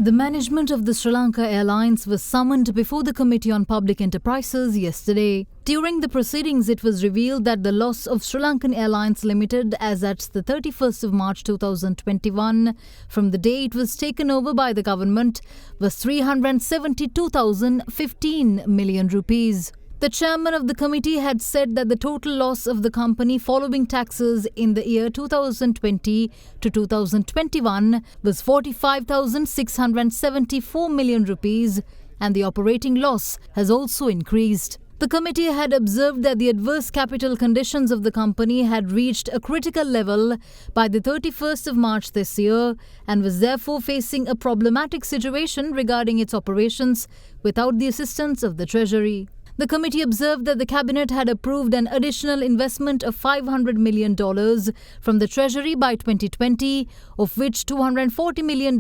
The management of the SriLankan Airlines was summoned before the Committee on Public Enterprises yesterday. During the proceedings, it was revealed that the loss of SriLankan Airlines Limited as at the 31st of March 2021, from the day it was taken over by the government, was 372,015 million rupees. The chairman of the committee had said that the total loss of the company following taxes in the year 2020 to 2021 was 45,674 million rupees, and the operating loss has also increased. The committee had observed that the adverse capital conditions of the company had reached a critical level by the 31st of March this year and was therefore facing a problematic situation regarding its operations without the assistance of the Treasury. The committee observed that the cabinet had approved an additional investment of $500 million from the Treasury by 2020, of which $240 million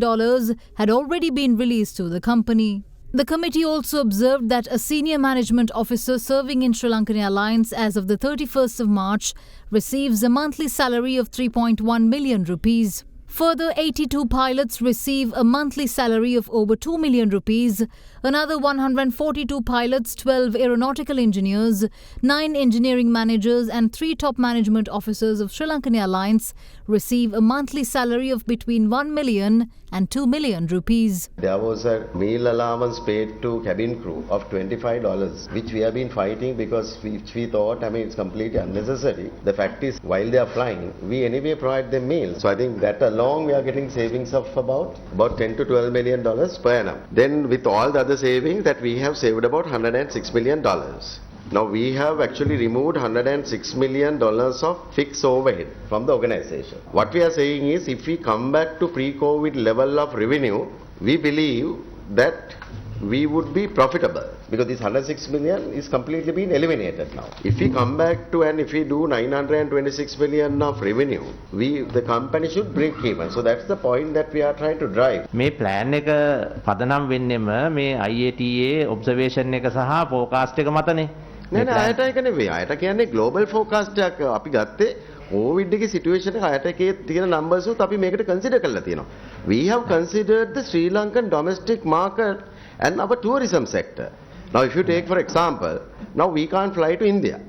had already been released to the company. The committee also observed that a senior management officer serving in SriLankan Airlines as of the 31st of March receives a monthly salary of 3.1 million rupees. Further, 82 pilots receive a monthly salary of over 2 million rupees. Another 142 pilots, 12 aeronautical engineers, 9 engineering managers and 3 top management officers of SriLankan Airlines receive a monthly salary of between 1 million and 2 million rupees. There was a meal allowance paid to cabin crew of $25, which we have been fighting because we thought, it's completely unnecessary. The fact is, while they are flying, we anyway provide them meals. So I think that along we are getting savings of about $10 to $12 million per annum. Then with all the other savings that we have saved about $106 million. Now we have actually removed $106 million of fixed overhead from the organization. What we are saying is, if we come back to pre-COVID level of revenue, we believe that we would be profitable because this 106 million is completely been eliminated now. If we come back to and if we do 926 million of revenue, the company should break even. So that's the point that we are trying to drive. මේ plan එක පදනම් වෙන්නෙම මේ IATA observation එක සහ forecast එක මතනේ. නෑ අයට ඒක නෙවෙයි. අයට කියන්නේ global forecast එකක් අපි ගත්තේ COVID එකේ situation එක අයට එකේ තියෙන numbers උත් අපි මේකට consider කරලා තියෙනවා. We have considered the Sri Lankan domestic market and our tourism sector. Now if you take for example, now we can't fly to India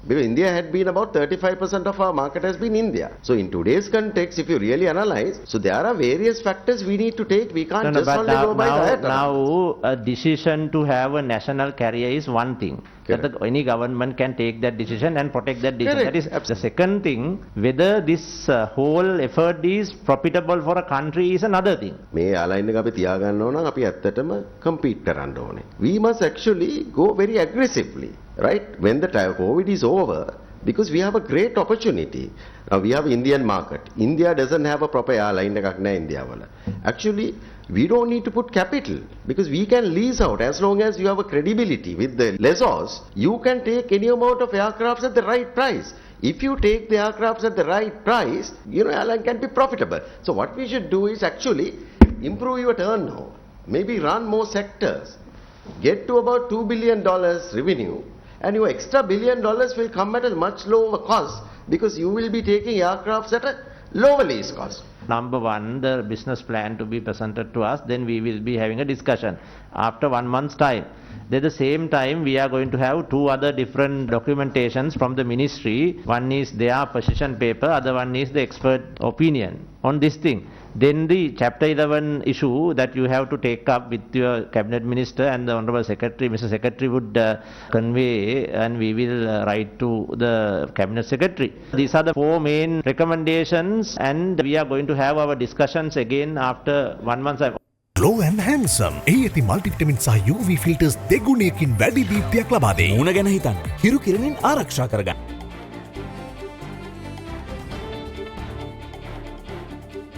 because India had been about 35% of our market has been India. So in today's context, if you really analyze, so there are various factors we need to take. We can't just only go by that. Now a decision to have a national carrier is one thing. That any government can take that decision and protect that decision. Correct. That is the second thing. Whether this whole effort is profitable for a country is another thing. මේ airline එක අපි තියාගන්න ඕන නම් අපි ඇත්තටම compete කරන්න ඕනේ. We must actually go very aggressively, right? When the COVID is over, because we have a great opportunity. Now we have Indian market. India doesn't have a proper airline එකක් නෑ India වල. Actually, we don't need to put capital because we can lease out as long as you have a credibility with the lessors. You can take any amount of aircrafts at the right price. If you take the aircrafts at the right price, airline can be profitable. So what we should do is actually improve your turnover, maybe run more sectors, get to about $2 billion revenue, and your extra $1 billion will come at a much lower cost because you will be taking aircrafts at a lower lease cost. Number one, the business plan to be presented to us, then we will be having a discussion after 1 month's time. At the same time, we are going to have 2 other different documentations from the ministry. One is their position paper, other one is the expert opinion on this thing. Then the Chapter 11 issue that you have to take up with your cabinet minister and the Honorable Secretary. Mr. Secretary would convey and we will write to the cabinet secretary. These are the 4 main recommendations and we are going to have our discussions again after 1 month. Glow and handsome. ඇති multivitamin සහ UV filters දෙගුණයකින් වැඩි දීප්තියක් ලබා දෙයි. මූණ ගැන හිතන්න. හිරු කිරණින් ආරක්ෂා කරගන්න.